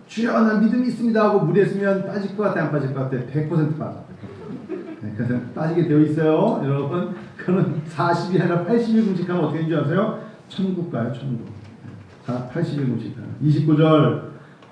주여 난 믿음이 있습니다 하고 물에 있으면 빠질 것 같아 안 빠질 것 같아? 100% 빠져. 네, 그래서 빠지게 되어 있어요. 여러분 그는 40이 아니라 80일 금식하면 어떻게 되는 줄 아세요? 천국 가요. 천국. 80일 금식하면 29절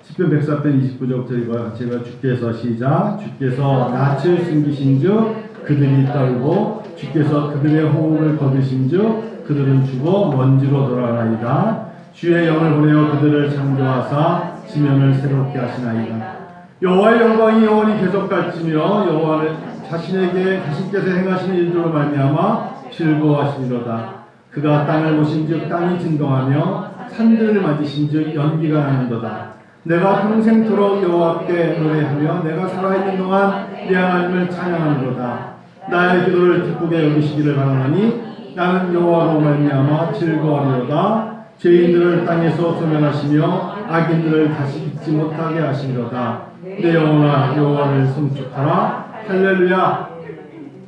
시편 104편 29절부터 제가 주께서 시작 주께서 낯을 숨기신 즉 그들이 떨고 주께서 그들의 호흡을 거두신 즉 그들은 죽어 먼지로 돌아가나이다. 주의 영을 보내어 그들을 창조하사 지면을 새롭게 하시나이다. 여호와의 영광이 영원히 계속 갈지며 여호와는 자신께서 행하시는 일들로 말미암아 즐거워하시리로다. 그가 땅을 보신즉 땅이 진동하며 산들을 만지신즉 연기가 나는도다. 내가 평생토록 여호와께 노래하며 내가 살아있는 동안 내 하나님을 찬양하노로다. 나의 기도를 기쁘게 여기시기를 바라노니 나는 여호와로 말미암아 즐거워하리로다. 죄인들을 땅에서 소멸하시며 악인들을 다시 잊지 못하게 하시리로다. 내 영혼아 여호와를 송축하라. 할렐루야.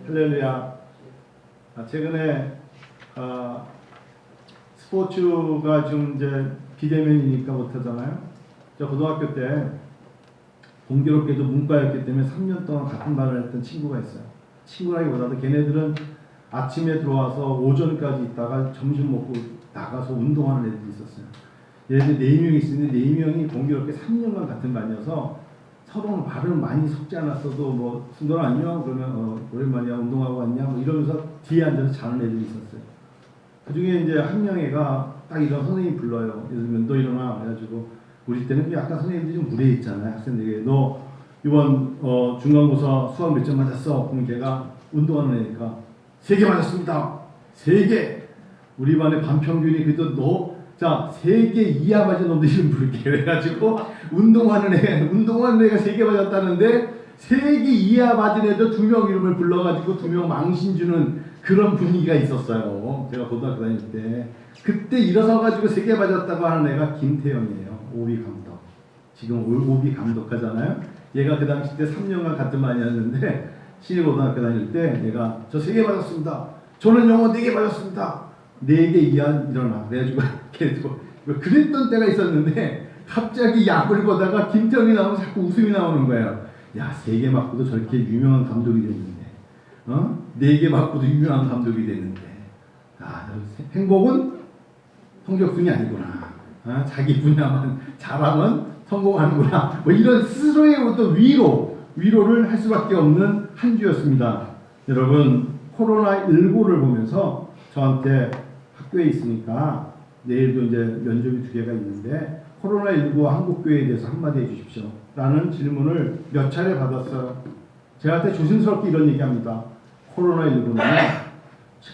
할렐루야. 최근에 스포츠가 좀 이제 비대면이니까 못하잖아요. 저 고등학교 때 공교롭게도 문과였기 때문에 3년 동안 같은 반을 했던 친구가 있어요. 친구라기보다도 걔네들은 아침에 들어와서 오전까지 있다가 점심 먹고 나가서 운동하는 애들이 있었어요. 얘네들 4명이 있었는데 4명이 공교롭게 3년간 같은 반이어서 서로 말은 많이 섞지 않았어도 뭐 순돌 안녕 그러면 오랜만이야 운동하고 왔냐 뭐 이러면서 뒤에 앉아서 자는 애들이 있었어요. 그 중에 이제 한 명애가 딱 이런 선생님 불러요. 예를 들면 너 일어나 그래가지고 우리 때는 약간 선생님들이 좀 무례 있잖아요. 학생들에게 너 이번 중간고사 수학 몇 점 맞았어? 그럼 걔가 운동하는 애니까 3개 맞았습니다. 3개. 우리 반의 반평균이 그래도 너 자 3개 이하 맞은 놈들 이름 부를게 그래가지고 운동하는 애가 3개 맞았다는데 3개 이하 맞은 애도 2명 이름을 불러가지고 2명 망신 주는 그런 분위기가 있었어요. 제가 고등학교 다닐 때 그때 일어서가지고 3개 맞았다고 하는 애가 김태형이에요. 오비 감독. 지금 오비 감독 하잖아요. 얘가 그 당시 때 3년간 같은 반이었는데 신입고등학교 다닐 때 얘가 저 3개 맞았습니다. 저는 영어 4개 맞았습니다. 4개 이하 일어나. 그래가지고 계속 그랬던 때가 있었는데 갑자기 약을 보다가 김태형이 나오면 자꾸 웃음이 나오는 거예요. 야 3개 맞고도 저렇게 유명한 감독이 됐는데 4개 맞고도 유명한 감독이 됐는데 행복은 성적순이 아니구나. 자기 분야만 잘하면 성공하는구나. 뭐 이런 스스로의 어떤 위로를 할 수밖에 없는 한 주였습니다. 여러분 코로나19를 보면서 저한테 학교에 있으니까 내일도 이제 면접이 2개가 있는데 코로나19 한국교회에 대해서 한마디 해주십시오 라는 질문을 몇 차례 받았어요. 제한테 조심스럽게 이런 얘기합니다. 코로나19는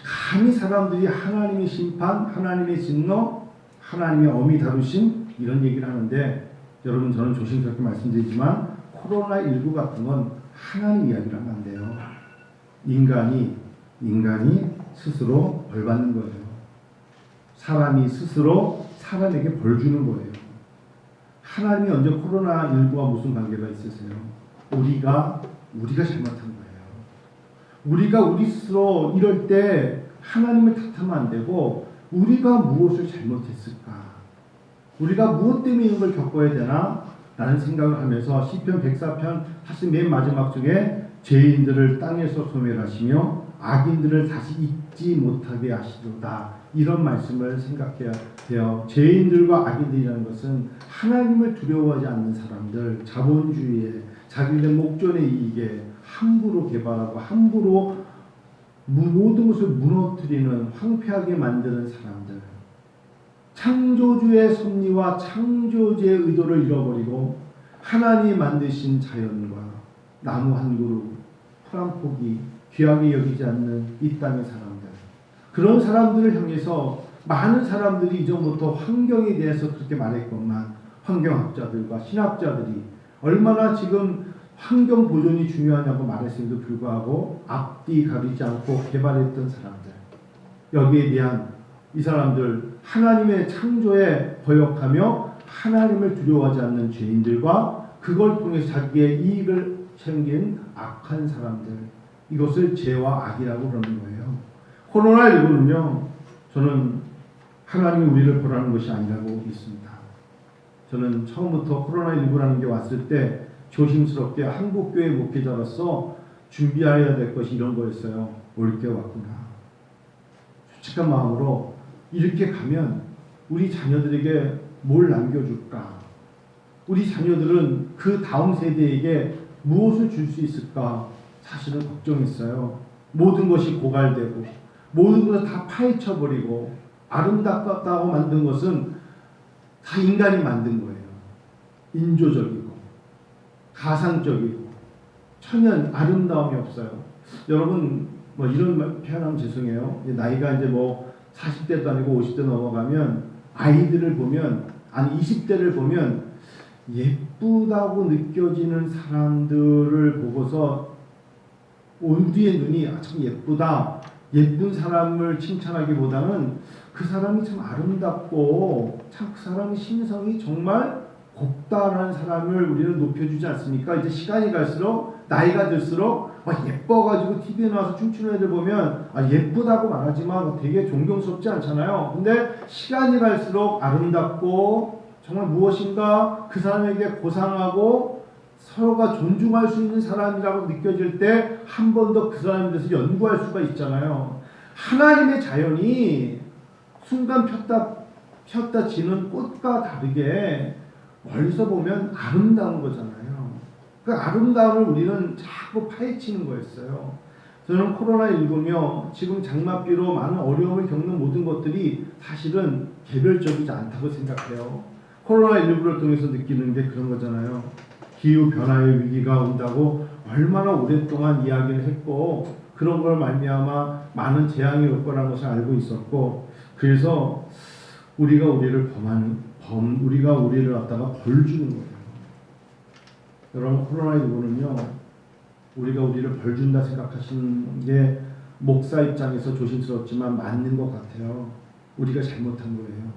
감히 사람들이 하나님의 심판, 하나님의 진노, 하나님의 엄히 다루심 이런 얘기를 하는데 여러분 저는 조심스럽게 말씀드리지만 코로나19 같은 건 하나님 이야기를 하면 안 돼요. 인간이 스스로 벌 받는 거예요. 사람이 스스로 사람에게 벌 주는 거예요. 하나님이 언제 코로나19와 무슨 관계가 있으세요? 우리가 잘못한 거예요. 우리가 우리 스스로 이럴 때 하나님을 탓하면 안 되고 우리가 무엇을 잘못했을까? 우리가 무엇 때문에 이런 걸 겪어야 되나? 라는 생각을 하면서 시편 104편 사실 맨 마지막 중에 죄인들을 땅에서 소멸하시며 악인들을 다시 잊지 못하게 하시도다. 이런 말씀을 생각해야 돼요. 죄인들과 악인들이라는 것은 하나님을 두려워하지 않는 사람들, 자본주의에 자기네 목전의 이익에 함부로 개발하고 함부로 모든 것을 무너뜨리는 황폐하게 만드는 사람들. 창조주의 섭리와 창조주의 의도를 잃어버리고 하나님이 만드신 자연과 나무 한 그루, 풀 한 포기 귀하게 여기지 않는 이 땅의 사람들. 그런 사람들을 향해서 많은 사람들이 이전부터 환경에 대해서 그렇게 말했건만 환경학자들과 신학자들이 얼마나 지금 환경 보존이 중요하냐고 말했음에도 불구하고 앞뒤 가리지 않고 개발했던 사람들. 여기에 대한 이 사람들 하나님의 창조에 거역하며 하나님을 두려워하지 않는 죄인들과 그걸 통해서 자기의 이익을 챙긴 악한 사람들. 이것을 죄와 악이라고 그러는 거예요. 코로나19는요. 저는 하나님이 우리를 보라는 것이 아니라고 믿습니다. 저는 처음부터 코로나19라는 게 왔을 때 조심스럽게 한국교회 목회자로서 준비해야 될 것이 이런 거였어요. 올 게 왔구나. 솔직한 마음으로 이렇게 가면 우리 자녀들에게 뭘 남겨줄까? 우리 자녀들은 그 다음 세대에게 무엇을 줄 수 있을까? 사실은 걱정했어요. 모든 것이 고갈되고 모든 것을 다 파헤쳐버리고 아름답다고 만든 것은 다 인간이 만든 거예요. 인조적이고 가상적이고 천연 아름다움이 없어요. 여러분 뭐 이런 말 표현하면 죄송해요. 나이가 이제 뭐 40대도 아니고 50대 넘어가면 아이들을 보면 아니 20대를 보면 예쁘다고 느껴지는 사람들을 보고서 우리의 눈이 참 예쁘다. 예쁜 사람을 칭찬하기보다는 그 사람이 참 아름답고 참 그 사람의 심성이 정말 곱다라는 사람을 우리는 높여주지 않습니까? 이제 시간이 갈수록 나이가 들수록 예뻐가지고 TV에 나와서 춤추는 애들 보면 예쁘다고 말하지만 되게 존경스럽지 않잖아요. 근데 시간이 갈수록 아름답고 정말 무엇인가 그 사람에게 고상하고 서로가 존중할 수 있는 사람이라고 느껴질 때 한 번 더 그 사람에 대해서 연구할 수가 있잖아요. 하나님의 자연이 순간 폈다 지는 꽃과 다르게 멀리서 보면 아름다운 거잖아요. 그 아름다움을 우리는 자꾸 파헤치는 거였어요. 저는 코로나19며 지금 장맛비로 많은 어려움을 겪는 모든 것들이 사실은 개별적이지 않다고 생각해요. 코로나19를 통해서 느끼는 게 그런 거잖아요. 기후변화의 위기가 온다고 얼마나 오랫동안 이야기를 했고 그런 걸 말미암아 많은 재앙이 올 거라는 것을 알고 있었고 그래서 우리가 우리를 우리가 우리를 갖다가 벌 주는 거예요. 여러분 코로나19는요 우리가 우리를 벌 준다 생각하시는 게 목사 입장에서 조심스럽지만 맞는 것 같아요. 우리가 잘못한 거예요.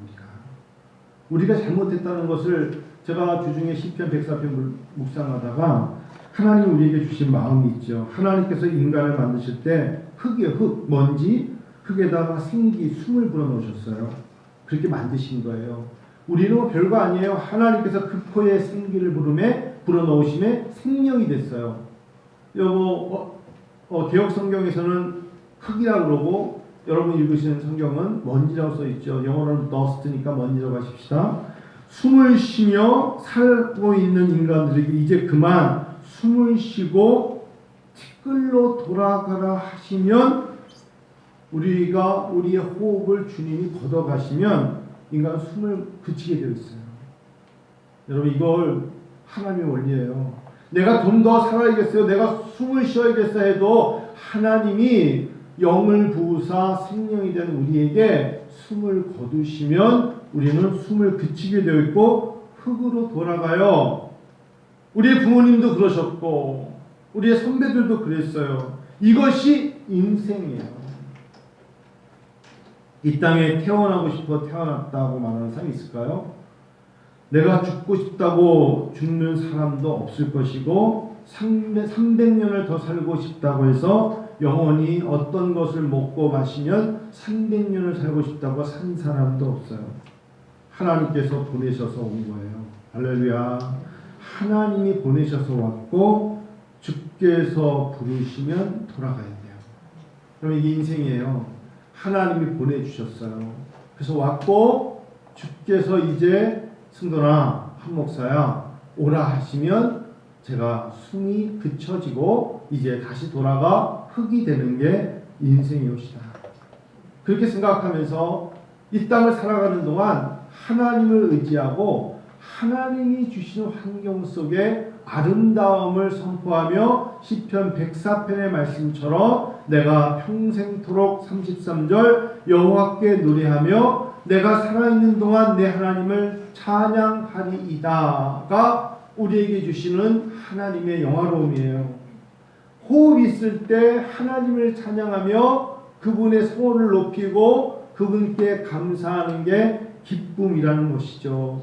우리가 잘못했다는 것을 제가 주중에 시편 104편 묵상하다가 하나님 우리에게 주신 마음이 있죠. 하나님께서 인간을 만드실 때 흙이에요. 흙, 먼지, 흙에다가 생기, 숨을 불어넣으셨어요. 그렇게 만드신 거예요. 우리는 별거 아니에요. 하나님께서 그 코에 생기를 불어넣으심에 생명이 됐어요. 개혁 성경에서는 흙이라고 그러고 여러분 읽으시는 성경은 먼지라고 써있죠. 영어로는 dust니까 먼지라고 하십시다. 숨을 쉬며 살고 있는 인간들에게 이제 그만 숨을 쉬고 티끌로 돌아가라 하시면 우리가 우리의 호흡을 주님이 걷어가시면 인간은 숨을 그치게 되어 있어요. 여러분 이걸 하나님의 원리예요. 내가 좀 더 살아야겠어요. 내가 숨을 쉬어야겠어 해도 하나님이 영을 부으사 생명이 된 우리에게 숨을 거두시면 우리는 숨을 그치게 되어 있고 흙으로 돌아가요. 우리의 부모님도 그러셨고 우리의 선배들도 그랬어요. 이것이 인생이에요. 이 땅에 태어나고 싶어 태어났다고 말하는 사람이 있을까요? 내가 죽고 싶다고 죽는 사람도 없을 것이고 300년을 더 살고 싶다고 해서 영원히 어떤 것을 먹고 마시면 300년을 살고 싶다고 산 사람도 없어요. 하나님께서 보내셔서 온 거예요. 할렐루야. 하나님이 보내셔서 왔고 주께서 부르시면 돌아가야 돼요. 그럼 이게 인생이에요. 하나님이 보내주셨어요. 그래서 왔고 주께서 이제 승도나 한 목사야 오라 하시면 제가 숨이 그쳐지고 이제 다시 돌아가 흙이 되는 게 인생이옵시다. 그렇게 생각하면서 이 땅을 살아가는 동안 하나님을 의지하고 하나님이 주시는 환경 속에 아름다움을 선포하며 시편 104편의 말씀처럼 내가 평생토록 33절 여호와께 노래하며 내가 살아있는 동안 내 하나님을 찬양하리이다가 우리에게 주시는 하나님의 영화로움이에요. 호흡 있을 때 하나님을 찬양하며 그분의 소원을 높이고 그분께 감사하는 게 기쁨이라는 것이죠.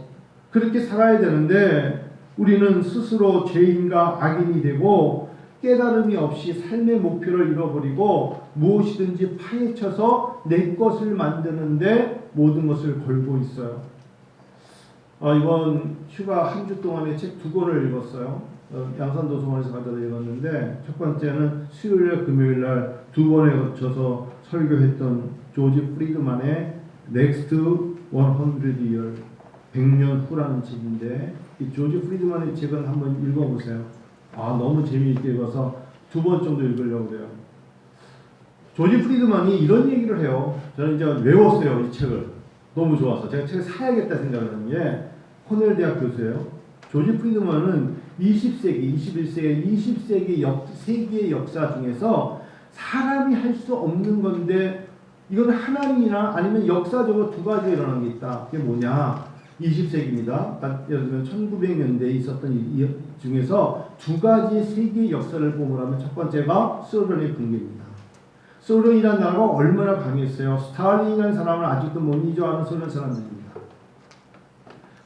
그렇게 살아야 되는데 우리는 스스로 죄인과 악인이 되고 깨달음이 없이 삶의 목표를 잃어버리고 무엇이든지 파헤쳐서 내 것을 만드는데 모든 것을 걸고 있어요. 이번 휴가 한 주 동안에 책 2권을 읽었어요. 양산도서관에서 가져다 읽었는데 첫 번째는 수요일에 금요일날 2번에 거쳐서 설교했던 조지 프리드만의 Next 100 Year 100년 후라는 책인데 이 조지 프리드만의 책은 한번 읽어보세요. 너무 재미있게 읽어서 2번 정도 읽으려고 해요. 조지 프리드만이 이런 얘기를 해요. 저는 이제 외웠어요. 이 책을. 너무 좋아서 제가 책을 사야겠다 생각을 하는 게 코넬 대학 교수예요. 조지 프리드만은 20세기, 21세기, 20세기 세계의 역사 중에서 사람이 할 수 없는 건데 이건 하나님이나 아니면 역사적으로 2가지가 일어난 게 있다. 그게 뭐냐? 20세기입니다. 예를 들면 1900년대에 있었던 일 중에서 2가지 세계의 역사를 보면 첫 번째가 소련의 붕괴입니다. 소련이라는 나라가 얼마나 강했어요. 스탈린이라는 사람을 아직도 못 잊어하는 소련 사람들입니다.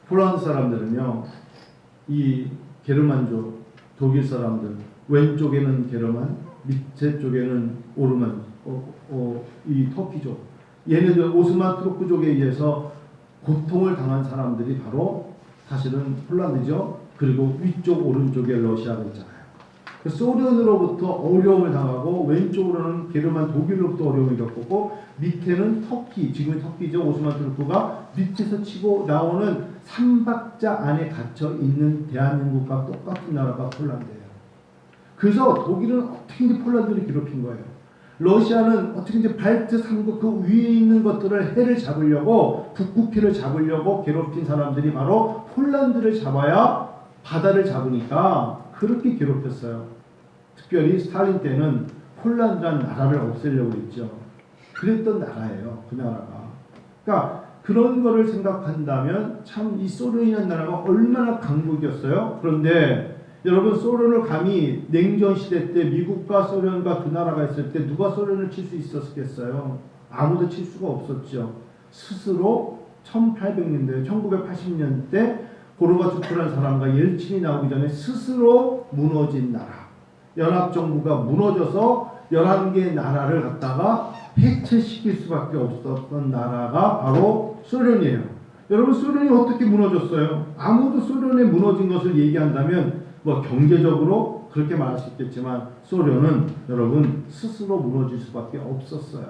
폴란드 사람들은요, 이 게르만족, 독일 사람들, 왼쪽에는 게르만, 밑에 쪽에는 오르만, 이 터키족. 얘네들 오스만 투르크족에 의해서 고통을 당한 사람들이 바로 사실은 폴란드죠. 그리고 위쪽 오른쪽에 러시아가 있잖아요. 소련으로부터 어려움을 당하고 왼쪽으로는 게르만 독일로부터 어려움을 겪었고 밑에는 터키, 지금의 터키죠. 오스만 투르크가 밑에서 치고 나오는 삼박자 안에 갇혀 있는 대한민국과 똑같은 나라가 폴란드예요. 그래서 독일은 어떻게든지 폴란드를 괴롭힌 거예요. 러시아는 어떻게든지 발트 3국 그 위에 있는 것들을 해를 잡으려고 북극해를 잡으려고 괴롭힌 사람들이 바로 폴란드를 잡아야 바다를 잡으니까 그렇게 괴롭혔어요. 특별히 스탈린 때는 폴란드라는 나라를 없애려고 했죠. 그랬던 나라예요. 그 나라가. 그러니까 그런 거를 생각한다면 참 이 소련이라는 나라가 얼마나 강국이었어요. 그런데 여러분 소련을 감히 냉전 시대 때 미국과 소련과 2 나라가 있을 때 누가 소련을 칠 수 있었겠어요? 아무도 칠 수가 없었죠. 스스로 1800년대, 1980년대 고르바초프라는 사람과 옐친이 나오기 전에 스스로 무너진 나라. 연합정부가 무너져서 11개의 나라를 갖다가 해체시킬 수밖에 없었던 나라가 바로 소련이에요. 여러분 소련이 어떻게 무너졌어요? 아무도 소련에 무너진 것을 얘기한다면 경제적으로 그렇게 말할 수 있겠지만 소련은 여러분 스스로 무너질 수밖에 없었어요.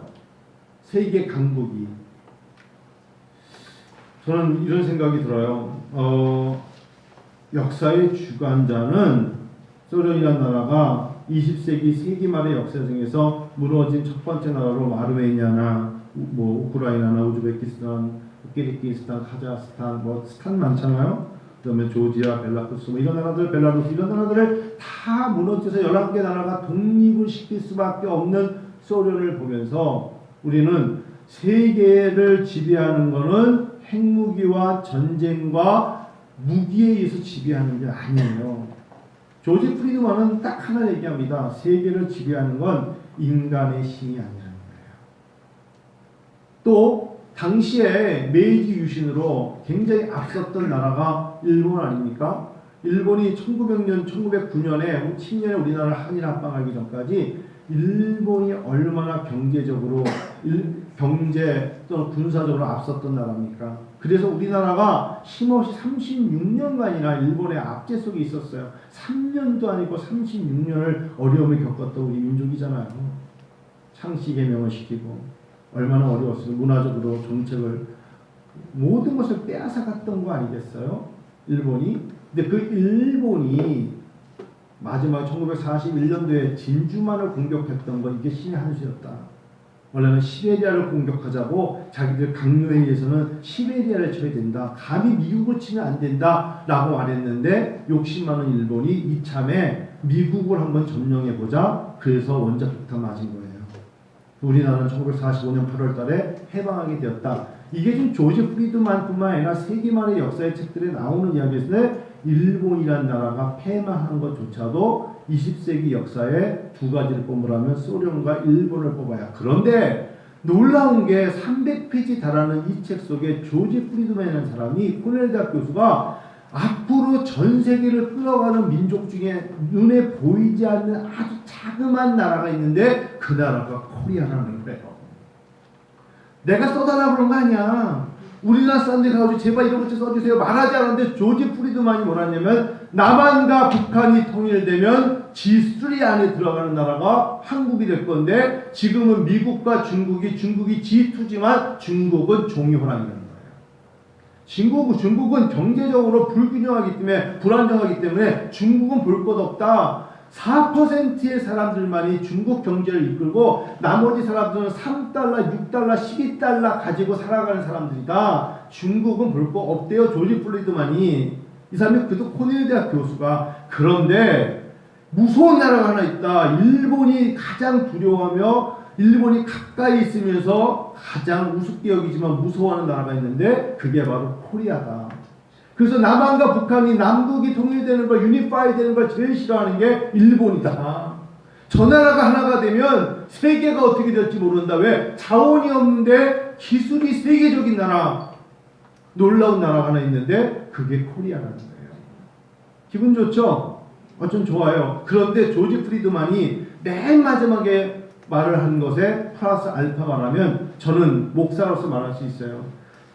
세계 강국이. 저는 이런 생각이 들어요. 역사의 주관자는 소련이라는 나라가 20세기 세기 말의 역사 중에서 무너진 첫 번째 나라로 아르메니아나 우크라이나나 우즈베키스탄, 키르기스탄, 카자흐스탄, 스탄 많잖아요. 그다음에 조지아, 벨라루스 이런 나라들, 벨라루스 이런 나라들을 다 무너져서 11개 나라가 독립을 시킬 수밖에 없는 소련을 보면서 우리는 세계를 지배하는 것은 핵무기와 전쟁과 무기에 의해서 지배하는 게 아니에요. 조지 프리드만은 딱 하나 얘기합니다. 세계를 지배하는 건 인간의 힘이 아니라는 거예요. 또 당시에 메이지 유신으로 굉장히 앞섰던 나라가 일본 아닙니까? 일본이 1900년, 1909년에 10년에 우리나라를 한일 합방하기 전까지 일본이 얼마나 경제적으로 경제 또는 군사적으로 앞섰던 나라입니까? 그래서 우리나라가 힘없이 36년간이나 일본의 압제 속에 있었어요. 3년도 아니고 36년을 어려움을 겪었던 우리 민족이잖아요. 창씨 개명을 시키고 얼마나 어려웠어요. 문화적으로 정책을 모든 것을 빼앗아갔던 거 아니겠어요? 일본이. 근데 그 일본이 마지막 1941년도에 진주만을 공격했던 건 이게 신의 한 수였다. 원래는 시베리아를 공격하자고 자기들 강요회의에서는 시베리아를 쳐야 된다. 감히 미국을 치면 안 된다 라고 말했는데 욕심 많은 일본이 이참에 미국을 한번 점령해보자. 그래서 원자 폭탄 맞은 거예요. 우리나라는 1945년 8월 달에 해방하게 되었다. 이게 지금 조지 프리드만뿐만 아니라 세계만의 역사의 책들에 나오는 이야기인데 일본이라는 나라가 패망한 것조차도 20세기 역사에 2가지를 뽑으라면 소련과 일본을 뽑아야. 그런데 놀라운 게 300페이지 달하는 이 책 속에 조지 프리드만이라는 사람이 코넬 대학 교수가 앞으로 전 세계를 끌어가는 민족 중에 눈에 보이지 않는 아주 자그마한 나라가 있는데 그 나라가 코리아라는 거예요. 내가 써달라고 그런 거 아니야. 우리나라 사람들이 가서 제발 이런 것 좀 써주세요. 말하지 않았는데 조지 프리드만이 뭐라냐면 남한과 북한이 통일되면 G3 안에 들어가는 나라가 한국이 될 건데 지금은 미국과 중국이 G2지만 중국은 종이호랑이라는 거예요. 중국은 경제적으로 불균형하기 때문에 불안정하기 때문에 중국은 볼 것 없다. 4%의 사람들만이 중국 경제를 이끌고 나머지 사람들은 3달러, 6달러, 12달러 가지고 살아가는 사람들이다. 중국은 볼 거 없대요. 조지 프리드만이. 이 사람이 그도 코넬 대학 교수가. 그런데 무서운 나라가 하나 있다. 일본이 가장 두려워하며 일본이 가까이 있으면서 가장 우습게 여기지만 무서워하는 나라가 있는데 그게 바로 코리아다. 그래서 남한과 북한이 남북이 통일되는 걸, 유니파이 되는 걸 제일 싫어하는 게 일본이다. 저 나라가 하나가 되면 세계가 어떻게 될지 모른다. 왜? 자원이 없는데 기술이 세계적인 나라, 놀라운 나라가 하나 있는데 그게 코리아라는 거예요. 기분 좋죠? 좀 좋아요. 그런데 조지 프리드만이 맨 마지막에 말을 한 것에 플러스 알파 말하면 저는 목사로서 말할 수 있어요.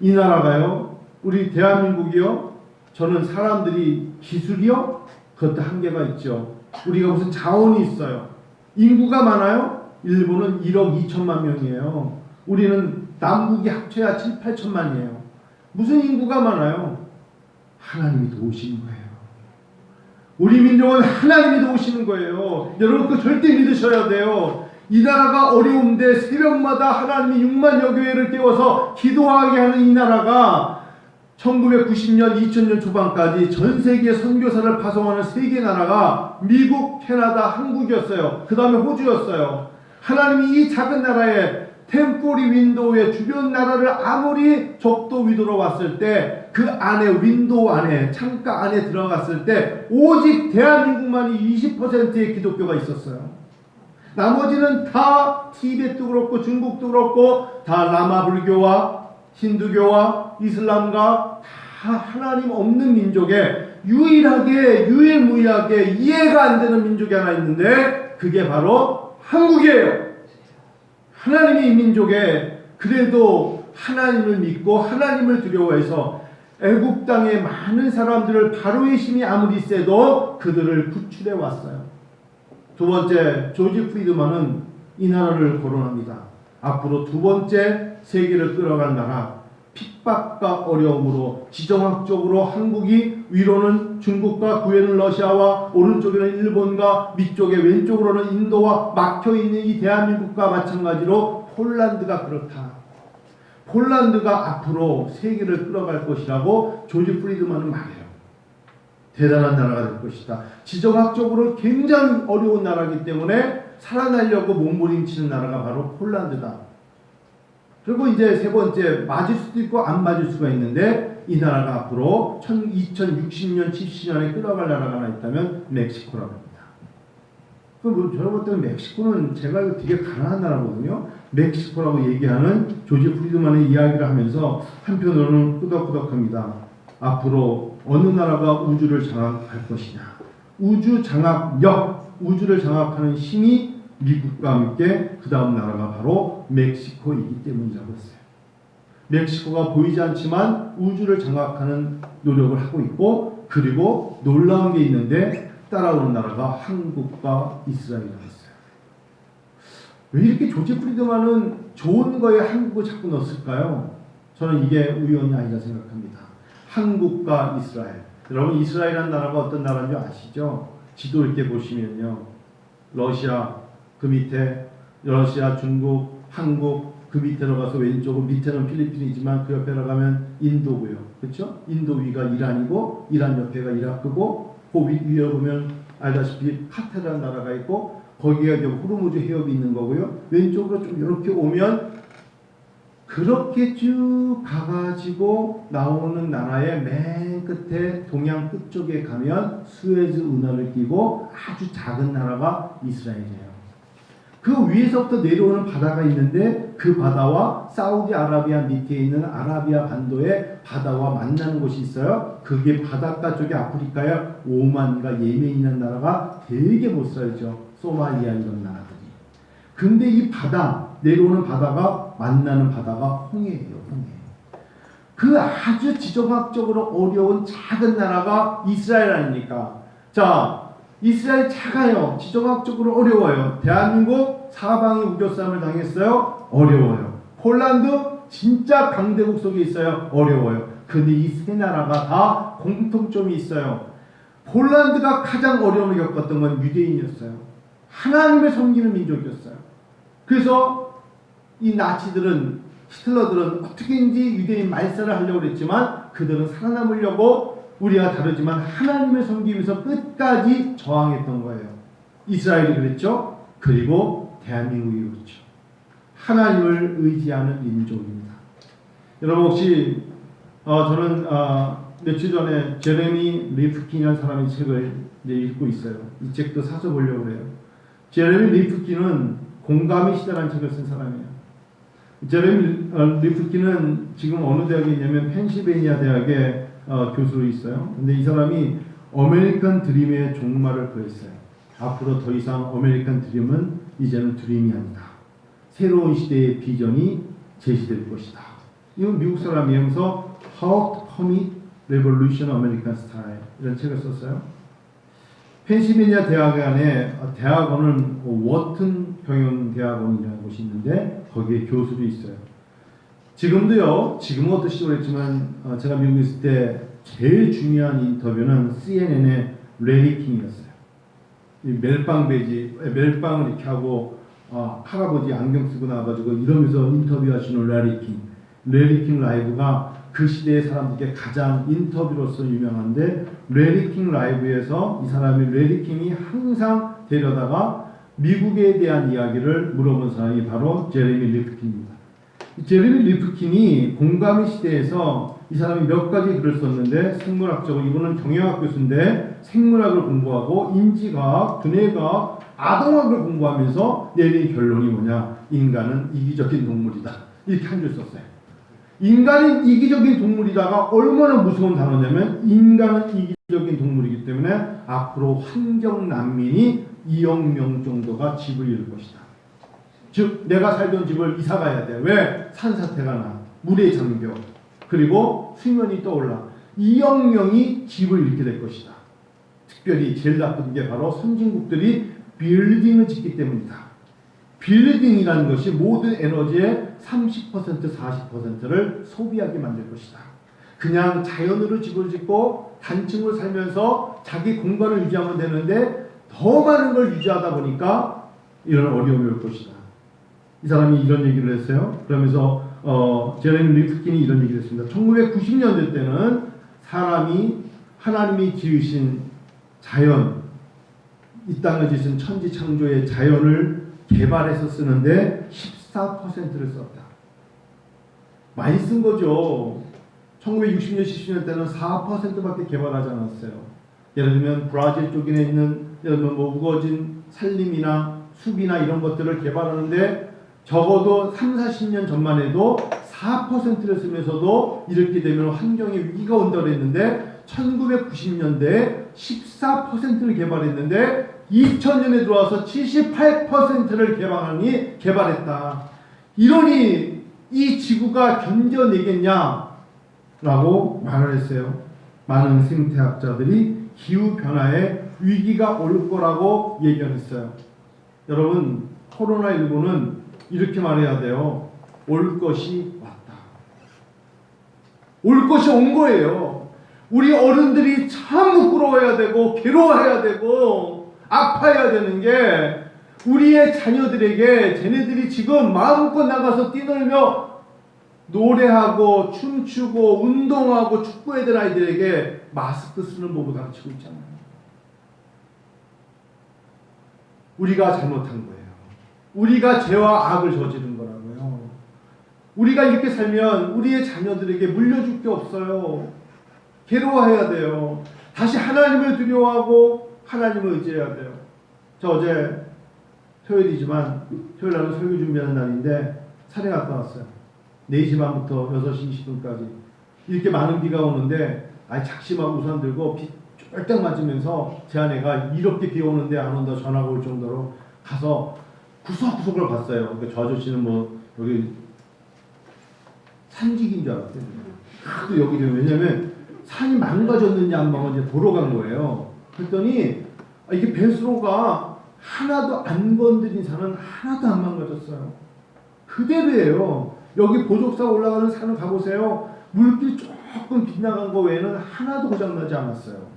이 나라가요, 우리 대한민국이요, 저는 사람들이 기술이요? 그것도 한계가 있죠. 우리가 무슨 자원이 있어요. 인구가 많아요? 일본은 1억 2천만 명이에요. 우리는 남북이 합쳐야 7, 8천만이에요. 무슨 인구가 많아요? 하나님이 도우시는 거예요. 우리 민족은 하나님이 도우시는 거예요. 여러분 그거 절대 믿으셔야 돼요. 이 나라가 어려운데 새벽마다 하나님이 6만여 교회를 깨워서 기도하게 하는 이 나라가 1990년, 2000년 초반까지 전 세계 선교사를 파송하는 세계 나라가 미국, 캐나다, 한국이었어요. 그 다음에 호주였어요. 하나님이 이 작은 나라에 템포리 윈도우의 주변 나라를 아무리 적도 위도로 왔을 때 그 안에 윈도우 안에 창가 안에 들어갔을 때 오직 대한민국만이 20%의 기독교가 있었어요. 나머지는 다 티베트도 그렇고 중국도 그렇고 다 라마 불교와 힌두교와 이슬람과 다 하나님 없는 민족에 유일무이하게 이해가 안 되는 민족이 하나 있는데 그게 바로 한국이에요. 하나님이 이 민족에 그래도 하나님을 믿고 하나님을 두려워해서 애굽 땅에 많은 사람들을 바로의 힘이 아무리 세도 그들을 구출해 왔어요. 두 번째, 조지 프리드만은 이 나라를 거론합니다. 앞으로 두 번째 세계를 끌어갈 나라, 핍박과 어려움으로 지정학적으로 한국이 위로는 중국과 구에는 러시아와 오른쪽에는 일본과 밑쪽에 왼쪽으로는 인도와 막혀있는 이 대한민국과 마찬가지로 폴란드가 그렇다. 폴란드가 앞으로 세계를 끌어갈 것이라고 조지 프리드만은 말해요. 대단한 나라가 될 것이다. 지정학적으로 굉장히 어려운 나라이기 때문에 살아나려고 몸부림치는 나라가 바로 폴란드다. 그리고 이제 세 번째, 맞을 수도 있고 안 맞을 수가 있는데 이 나라가 앞으로 2060년, 70년에 끌어갈 나라가 하나 있다면 멕시코라고 합니다. 그럼 저는 볼 때는 멕시코는 제가 알고 되게 가난한 나라거든요. 멕시코라고 얘기하는 조지 프리드만의 이야기를 하면서 한편으로는 끄덕끄덕합니다. 앞으로 어느 나라가 우주를 장악할 것이냐. 우주 장악력, 우주를 장악하는 힘이 미국과 함께 그 다음 나라가 바로 멕시코이기 때문이라고 했어요. 멕시코가 보이지 않지만 우주를 장악하는 노력을 하고 있고 그리고 놀라운 게 있는데 따라오는 나라가 한국과 이스라엘이라고 했어요. 왜 이렇게 조지 프리드만은 좋은 거에 한국을 자꾸 넣었을까요? 저는 이게 우연이 아니라 생각합니다. 한국과 이스라엘. 여러분 이스라엘이라는 나라가 어떤 나라인 줄 아시죠? 지도 이렇게 보시면요. 러시아 그 밑에 러시아, 중국, 한국 그 밑으로 가서 왼쪽은 밑에는 필리핀이지만 그 옆에 가면 인도고요. 그렇죠? 인도 위가 이란이고 이란 옆에가 이라크고 그 위에 보면 알다시피 카타르라는 나라가 있고 거기에 호르무즈 해협이 있는 거고요. 왼쪽으로 좀 이렇게 오면 그렇게 쭉 가가지고 나오는 나라의 맨 끝에 동양 끝쪽에 가면 수에즈 운하를 끼고 아주 작은 나라가 이스라엘이에요. 그 위에서부터 내려오는 바다가 있는데 그 바다와 사우디아라비아 밑에 있는 아라비아 반도의 바다와 만나는 곳이 있어요. 그게 바닷가 쪽에 아프리카에 오만과 예멘이라는 나라가 되게 못 살죠. 소말리아 이런 나라들이. 근데 이 바다, 내려오는 바다가 만나는 바다가 홍해예요. 홍해. 그 그 아주 지정학적으로 어려운 작은 나라가 이스라엘 아닙니까? 자, 이스라엘 작아요. 지정학적으로 어려워요. 대한민국 사방이 우겨쌈을 당했어요. 어려워요. 폴란드 진짜 강대국 속에 있어요. 어려워요. 근데 이 세 나라가 다 공통점이 있어요. 폴란드가 가장 어려움을 겪었던 건 유대인이었어요. 하나님을 섬기는 민족이었어요. 그래서 이 나치들은, 히틀러들은 어떻게든지 유대인 말살을 하려고 했지만 그들은 살아남으려고 우리와 다르지만 하나님을 섬기면서 끝까지 저항했던 거예요. 이스라엘이 그랬죠. 그리고 대한민국이 그렇죠. 하나님을 의지하는 민족입니다. 여러분 혹시 저는 며칠 전에 제레미 리프킨이라는 사람의 책을 이제 읽고 있어요. 이 책도 사서 보려고 해요. 제레미 리프킨은 공감의 시대라는 책을 쓴 사람이에요. 제레미 리프킨은 지금 어느 대학에 있냐면 펜실베니아 대학의 교수로 있어요. 근데 이 사람이 아메리칸 드림의 종말을 그렸어요. 앞으로 더 이상 아메리칸 드림은 이제는 드림이 아니다. 새로운 시대의 비전이 제시될 것이다. 이건 미국 사람이면서 How to Commit Revolution American Style 이런 책을 썼어요. 펜실베니아 대학 안에 대학원은 워튼 경영대학원이라는 곳이 있는데 거기에 교수도 있어요. 지금도요. 지금은 어떨지 모르겠지만 제가 미국에 있을 때 제일 중요한 인터뷰는 CNN의 레리 킹이었어요. 이 멜빵 베지, 멜빵을 이렇게 하고 할아버지 안경 쓰고 나와가지고 이러면서 인터뷰하시는 레리 킹 라이브가 그 시대의 사람들께 가장 인터뷰로서 유명한데 레리 킹 라이브에서 이 사람이 레리 킹이 항상 데려다가 미국에 대한 이야기를 물어본 사람이 바로 제레미 리프킨입니다. 제레미 리프킨이 공감의 시대에서 이 사람이 몇 가지 글을 썼는데 생물학적으로 이분은 경영학 교수인데 생물학을 공부하고 인지과학, 두뇌과학, 아동학을 공부하면서 내린 결론이 뭐냐? 인간은 이기적인 동물이다. 이렇게 한 줄 썼어요. 인간은 이기적인 동물이다가 얼마나 무서운 단어냐면 인간은 이기적인 동물이기 때문에 앞으로 환경 난민이 2억 명 정도가 집을 잃을 것이다. 즉 내가 살던 집을 이사 가야 돼. 왜? 산사태가 나. 물에 잠겨. 그리고 수면이 떠올라. 2억 명이 집을 잃게 될 것이다. 특별히 제일 나쁜 게 바로 선진국들이 빌딩을 짓기 때문이다. 빌딩이라는 것이 모든 에너지의 30% 40%를 소비하게 만들 것이다. 그냥 자연으로 집을 짓고 단층으로 살면서 자기 공간을 유지하면 되는데 더 많은 걸 유지하다 보니까 이런 어려움이 올 것이다. 이 사람이 이런 얘기를 했어요. 그러면서 제레미 리프킨이 이런 얘기를 했습니다. 1990년대 때는 사람이 하나님이 지으신 자연, 이 땅을 지으신 천지 창조의 자연을 개발해서 쓰는데 14%를 썼다. 많이 쓴 거죠. 1960년, 70년 때는 4%밖에 개발하지 않았어요. 예를 들면 브라질 쪽에 있는 예를 들면 뭐 우거진 산림이나 숲이나 이런 것들을 개발하는데 적어도 3, 40년 전만 해도 4%를 쓰면서도 이렇게 되면 환경에 위기가 온다고 했는데 1990년대에 14%를 개발했는데 2000년에 들어와서 78%를 개발했다. 이러니 이 지구가 견뎌내겠냐라고 말을 했어요. 많은 생태학자들이 기후변화에 위기가 올 거라고 예견했어요. 여러분 코로나19는 이렇게 말해야 돼요. 올 것이 왔다. 올 것이 온 거예요. 우리 어른들이 참 부끄러워해야 되고 괴로워해야 되고 아파해야 되는 게 우리의 자녀들에게 쟤네들이 지금 마음껏 나가서 뛰놀며 노래하고 춤추고 운동하고 축구해야 아이들에게 마스크 쓰는 법을 가르치고 있잖아요. 우리가 잘못한 거예요. 우리가 죄와 악을 저지른 거라고요. 우리가 이렇게 살면 우리의 자녀들에게 물려줄 게 없어요. 괴로워해야 돼요. 다시 하나님을 두려워하고 하나님을 의지해야 돼요. 저 어제 토요일이지만 토요일 날은 설교 준비하는 날인데 산에 갔다 왔어요. 4시 반부터 6시 20분까지 이렇게 많은 비가 오는데 작심하고 우산 들고 비 쫄딱 맞으면서 제 아내가 이렇게 비 오는데 안 온다 전화가 올 정도로 가서 구석구석을 봤어요. 그러니까 저 아저씨는 뭐 여기 산직인 줄 알았어요. 하도 여기저기 왜냐면 산이 망가졌는지 안 망가졌는지 보러 간 거예요. 그랬더니 이게 배수로가 하나도 안 건드린 산은 하나도 안 망가졌어요. 그대로예요. 여기 보족사 올라가는 산을 가보세요. 물길 조금 빗나간 거 외에는 하나도 고장나지 않았어요.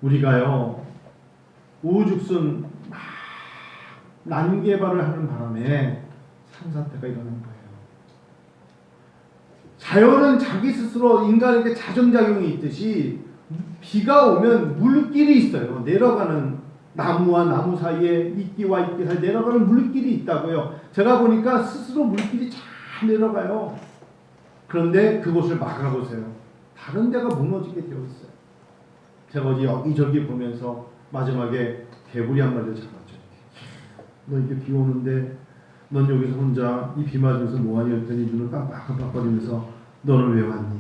우리가요 우후죽순 막 난개발을 하는 바람에 산사태가 일어나는 거예요. 자연은 자기 스스로 인간에게 자정작용이 있듯이 비가 오면 물길이 있어요. 내려가는 나무와 나무 사이에 이끼와 이끼 사이에 내려가는 물길이 있다고요. 제가 보니까 스스로 물길이 잘 내려가요. 그런데 그곳을 막아보세요. 다른 데가 무너지게 되어 있어요. 제가 어디 여기저기 보면서 마지막에 개구리 한 마리를 잡았죠. 너 이게 비 오는데 넌 여기서 혼자 이 비 맞으면서 뭐하니 했더니 눈을 깜빡깜빡거리면서 너는 왜 왔니?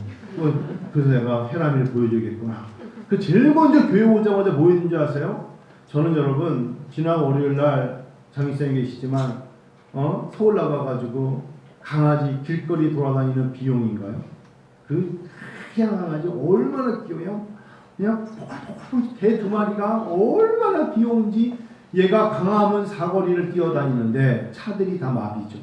그래서 내가 해람이를 보여주겠구나. 그 제일 먼저 교회 오자마자 뭐 했는지 아세요? 저는 여러분 지난 월요일날 장익생에 계시지만 서울 나가가지고 강아지 길거리 돌아다니는 비용인가요? 그 희한 강아지 얼마나 귀여워요? 그냥 개 두 마리가 얼마나 귀여운지 얘가 강화하면 사거리를 뛰어다니는데 차들이 다 마비죠.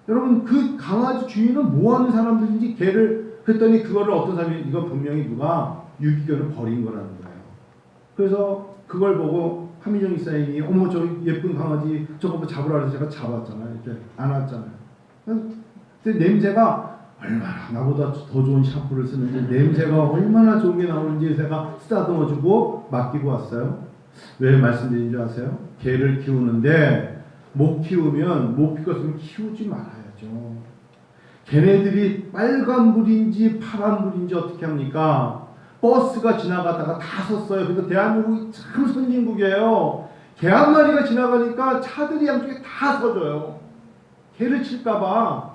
여러분 그 강아지 주인은 뭐하는 사람들인지 개를 그랬더니 그거를 어떤 사람이 이거 분명히 누가 유기견을 버린 거라는 거예요. 그래서 그걸 보고 하민정 이사님이 어머 저 예쁜 강아지 저거 잡으라 해서 제가 잡았잖아요. 이렇게 안았잖아요. 근데 냄새가 얼마나 나보다 더 좋은 샴푸를 쓰는지 냄새가 얼마나 좋은 게 나오는지 제가 쓰다듬어주고 맡기고 왔어요. 왜 말씀드린 줄 아세요? 개를 키우는데 못 키우면 못 키웠으면 키우지 말아야죠. 걔네들이 빨간불인지 파란불인지 어떻게 합니까? 버스가 지나가다가 다 섰어요. 그래서 대한민국이 참 선진국이에요. 개 한 마리가 지나가니까 차들이 양쪽에 다 서줘요. 개를 칠까봐.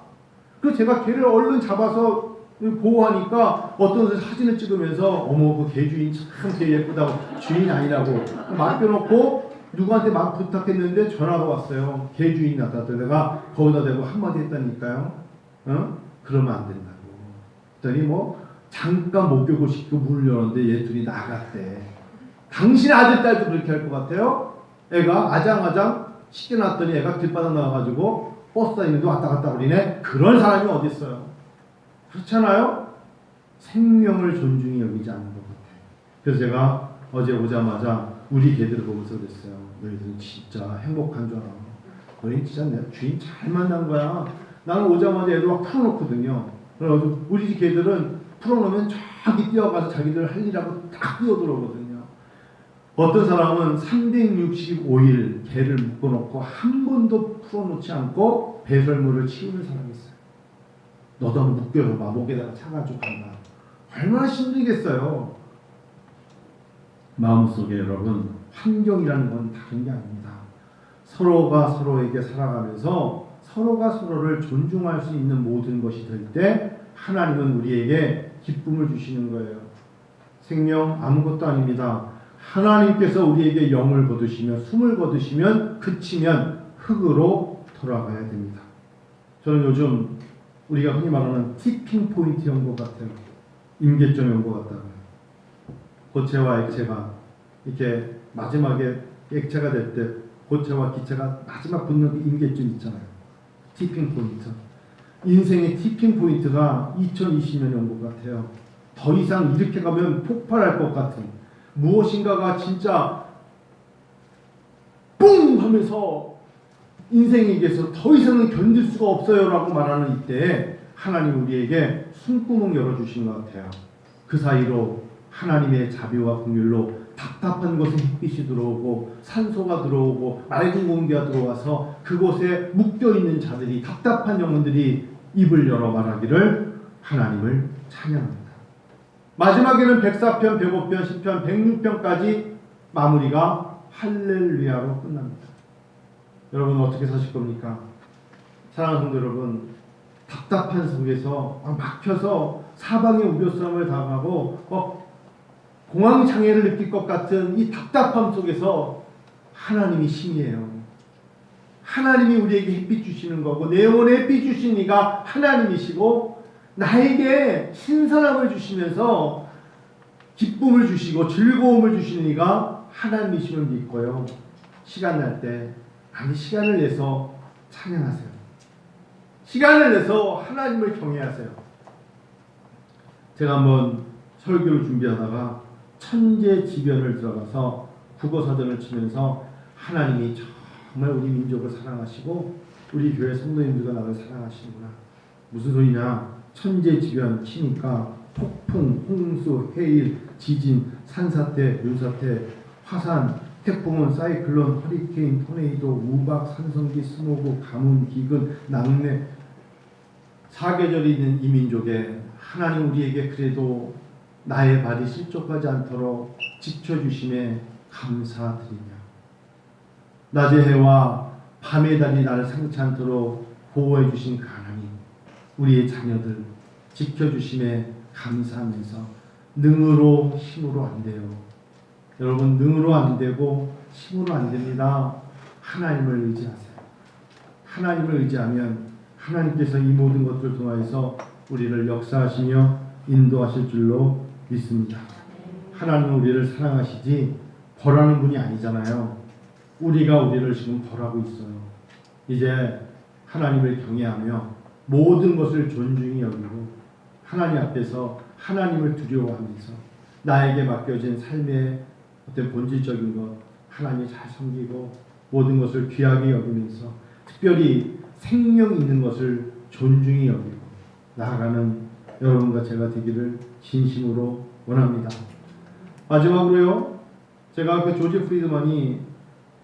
그래서 제가 개를 얼른 잡아서 보호하니까 어떤 사진을 찍으면서 어머 그 개 주인 참 개 예쁘다고 주인이 아니라고 맡겨놓고 누구한테 막 부탁했는데 전화가 왔어요. 개 주인이 나타났더니 내가 거기다 대고 한마디 했다니까요. 그러면 안 된다고. 그랬더니 뭐 잠깐 목욕을 시키고 문을 열었는데 얘 둘이 나갔대. 당신 아들 딸도 그렇게 할 것 같아요? 애가 아장아장 씻겨놨더니 애가 길바닥 나와가지고 버스 다니는데 왔다 갔다 거리네. 그런 사람이 어디 있어요? 그렇잖아요? 생명을 존중히 여기지 않는 것 같아요. 그래서 제가 어제 오자마자 우리 개들을 보면서 그랬어요. 너희들은 진짜 행복한 줄 알아. 너희는 진짜 내가 주인 잘 만난 거야. 나는 오자마자 애들 막 풀어놓거든요. 그래서 우리 집 개들은 풀어놓으면 저기 뛰어가서 자기들 할 일하고 딱 뛰어들어오거든요. 어떤 사람은 365일 개를 묶어놓고 한 번도 풀어놓지 않고 배설물을 치우는 사람이 있어요. 너도 한번 묶여봐. 목에다가 차가지고 간다. 얼마나 힘들겠어요. 마음속에 여러분 환경이라는 건 다른 게 아닙니다. 서로가 서로에게 살아가면서 서로가 서로를 존중할 수 있는 모든 것이 될 때 하나님은 우리에게 기쁨을 주시는 거예요. 생명 아무것도 아닙니다. 하나님께서 우리에게 영을 거두시며 숨을 거두시면 그치면 흙으로 돌아가야 됩니다. 저는 요즘 우리가 흔히 말하는 티핑 포인트 연구 같아요. 임계점 연구 같다고요. 고체와 액체가 이렇게 마지막에 액체가 될 때 고체와 기체가 마지막 붙는 그 임계점 있잖아요. 티핑 포인트. 인생의 티핑 포인트가 2020년 연구 같아요. 더 이상 이렇게 가면 폭발할 것 같은 무엇인가가 진짜 뿡 하면서 인생에게서 더 이상은 견딜 수가 없어요 라고 말하는 이때에 하나님 우리에게 숨구멍 열어주신 것 같아요. 그 사이로 하나님의 자비와 긍휼로 답답한 곳에 햇빛이 들어오고 산소가 들어오고 맑은 공기가 들어와서 그곳에 묶여있는 자들이 답답한 영혼들이 입을 열어 말하기를 하나님을 찬양합니다. 마지막에는 104편, 105편, 10편, 106편까지 마무리가 할렐루야로 끝납니다. 여러분 어떻게 사실 겁니까? 사랑하는 성도 여러분, 답답한 속에서 막혀서 사방에 우겨싸움을 당하고 공황 장애를 느낄 것 같은 이 답답함 속에서 하나님이 신이에요. 하나님이 우리에게 햇빛 주시는 거고 내 영혼에 햇빛 주신 이가 하나님이시고 나에게 신선함을 주시면서 기쁨을 주시고 즐거움을 주시는 이가 하나님이심을 믿고요. 시간 날 때 아니 시간을 내서 찬양하세요. 시간을 내서 하나님을 경외하세요. 제가 한번 설교를 준비하다가 천재지변을 들어가서 국어사전을 치면서 하나님이 정말 우리 민족을 사랑하시고 우리 교회 성도님들과 나를 사랑하시는구나. 무슨 소리냐? 천재지변 치니까 폭풍, 홍수, 해일, 지진, 산사태, 유사태, 화산, 태풍은 사이클론, 허리케인, 토네이도, 우박, 산성기, 스모그, 가뭄, 기근, 낙뢰 사계절이 있는 이 민족에 하나님 우리에게 그래도 나의 발이 실족하지 않도록 지켜주심에 감사드리며 낮의 해와 밤의 달이 나를 상치 않도록 보호해 주신 그 하나님 우리의 자녀들 지켜주심에 감사하면서 능으로 힘으로 안 돼요. 여러분 능으로 안 되고 힘으로 안 됩니다. 하나님을 의지하세요. 하나님을 의지하면 하나님께서 이 모든 것들을 통하여서 우리를 역사하시며 인도하실 줄로 믿습니다. 하나님은 우리를 사랑하시지 벌하는 분이 아니잖아요. 우리가 우리를 지금 벌하고 있어요. 이제 하나님을 경외하며 모든 것을 존중히 여기고 하나님 앞에서 하나님을 두려워하면서 나에게 맡겨진 삶의 어떤 본질적인 것 하나님 잘 섬기고 모든 것을 귀하게 여기면서 특별히 생명 있는 것을 존중히 여기고 나아가는 여러분과 제가 되기를 진심으로 원합니다. 마지막으로요. 제가 그 조지 프리드만이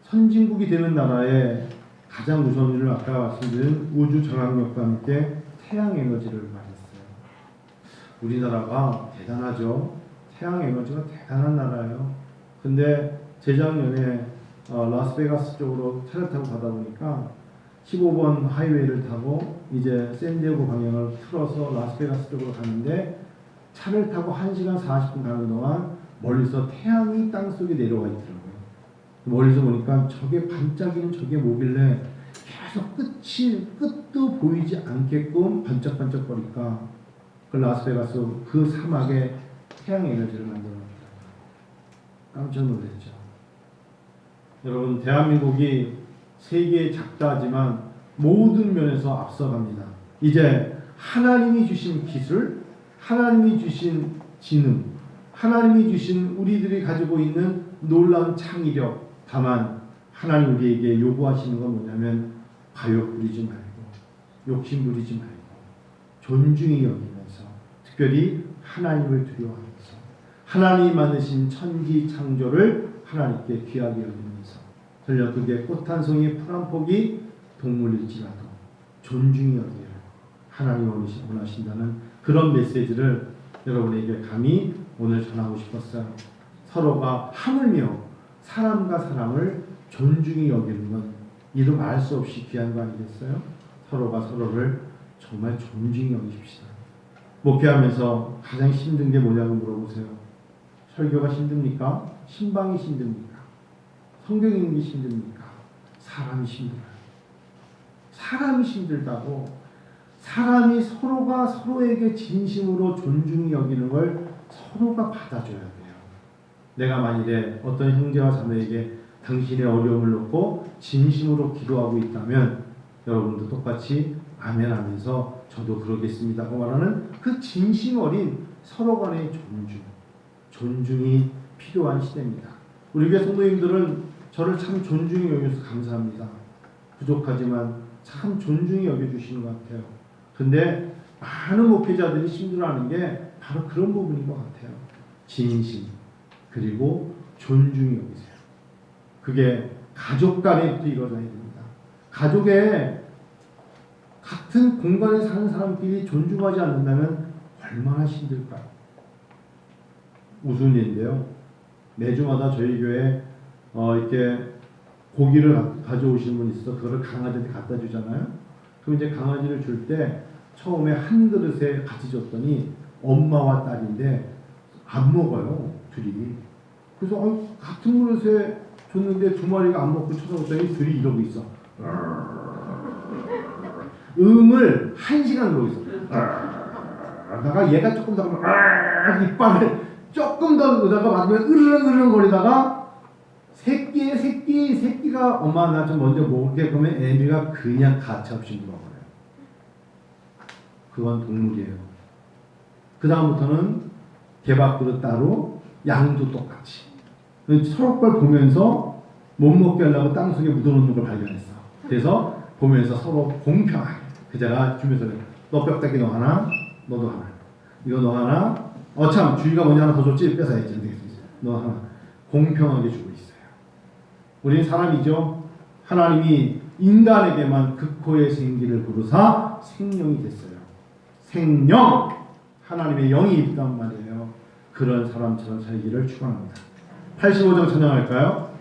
선진국이 되는 나라의 가장 우선을 아까 말씀드린 우주 전압력과 함께 태양 에너지를 말했어요. 우리나라가 대단하죠. 태양 에너지가 대단한 나라예요. 근데 재작년에 라스베가스 쪽으로 차를 타고 가다 보니까 15번 하이웨이를 타고 이제 샌디에고 방향을 틀어서 라스베가스 쪽으로 가는데 차를 타고 1시간 40분 가는 동안 멀리서 태양이 땅속에 내려와 있더라고요. 멀리서 보니까 저게 반짝이는 저게 뭐길래 계속 끝도 보이지 않게끔 반짝반짝 거리니까 그 라스베가스 그 사막에 태양 에너지를 만들어놨더라고요. 깜짝 놀랐죠. 여러분 대한민국이 세계에 작다하지만 모든 면에서 앞서갑니다. 이제 하나님이 주신 기술, 하나님이 주신 지능, 하나님이 주신 우리들이 가지고 있는 놀라운 창의력, 다만 하나님 우리에게 요구하시는 건 뭐냐면 과욕 부리지 말고 욕심 부리지 말고 존중히 여기면서 특별히 하나님을 두려워하면서 하나님이 만드신 천지 창조를 하나님께 귀하게 여기면서 설령 그게 꽃 한 송이 풀 한 폭이 동물일지라도 존중히 여기라 하나님이 원하신다는 그런 메시지를 여러분에게 감히 오늘 전하고 싶었어요. 서로가 하물며 사람과 사람을 존중히 여기는 건 이루 알 수 없이 귀한 거 아니겠어요? 서로가 서로를 정말 존중히 여기십시다. 목회하면서 가장 힘든 게 뭐냐고 물어보세요. 설교가 힘듭니까? 신방이 힘듭니까? 성경 읽는 게 힘듭니까? 사람이 힘들어요. 사람이 힘들다고 사람이 서로가 서로에게 진심으로 존중히 여기는 걸 서로가 받아줘야 돼요. 내가 만일에 어떤 형제와 자매에게 당신의 어려움을 놓고 진심으로 기도하고 있다면 여러분도 똑같이 아멘 하면서 저도 그러겠습니다 하고 말하는 그 진심 어린 서로 간의 존중이 필요한 시대입니다. 우리 교회 성도님들은 저를 참 존중히 여겨서 감사합니다. 부족하지만 참 존중히 여겨주시는 것 같아요. 근데 많은 목회자들이 힘들어하는 게 바로 그런 부분인 것 같아요. 진심 그리고 존중히 여기세요. 그게 가족 간에도 이루어져야 됩니다. 가족에 같은 공간에 사는 사람끼리 존중하지 않는다면 얼마나 힘들까요? 우스운 일인데요. 매주마다 저희 교회 이렇게 고기를 가져오시는 분이 있어서 그거를 강아지한테 갖다 주잖아요. 그럼 이제 강아지를 줄 때 처음에 한 그릇에 같이 줬더니 엄마와 딸인데 안 먹어요. 둘이. 그래서 같은 그릇에 줬는데 두 마리가 안 먹고 쳐다보더니 둘이 이러고 있어. 음을 1시간 그러고 있어. 그러다가 얘가 조금 더 이빨을 조금 더 그러다가 맞으면 으르렁 거리다가 새끼가 엄마 나 좀 먼저 먹을게 그러면 애미가 그냥 가차없이 물어버려요. 그건 동물이에요. 그 다음부터는 개밥그릇 따로 양도 똑같이 서로 걸 보면서 못 먹게 하려고 땅속에 묻어놓는 걸 발견했어. 그래서 보면서 서로 공평하게 그자가 주면서 너 뼈다귀 너 하나 너도 하나 이거 너 하나 참 주희가 먼저 하나 더 줬지 뺏어야지 너 하나 공평하게 주고 있어요. 우리는 사람이죠. 하나님이 인간에게만 극호의 생기를 부르사 생명이 됐어요. 생명 하나님의 영이 있단 말이에요. 그런 사람처럼 살기를 축원합니다. 85장 찬양할까요?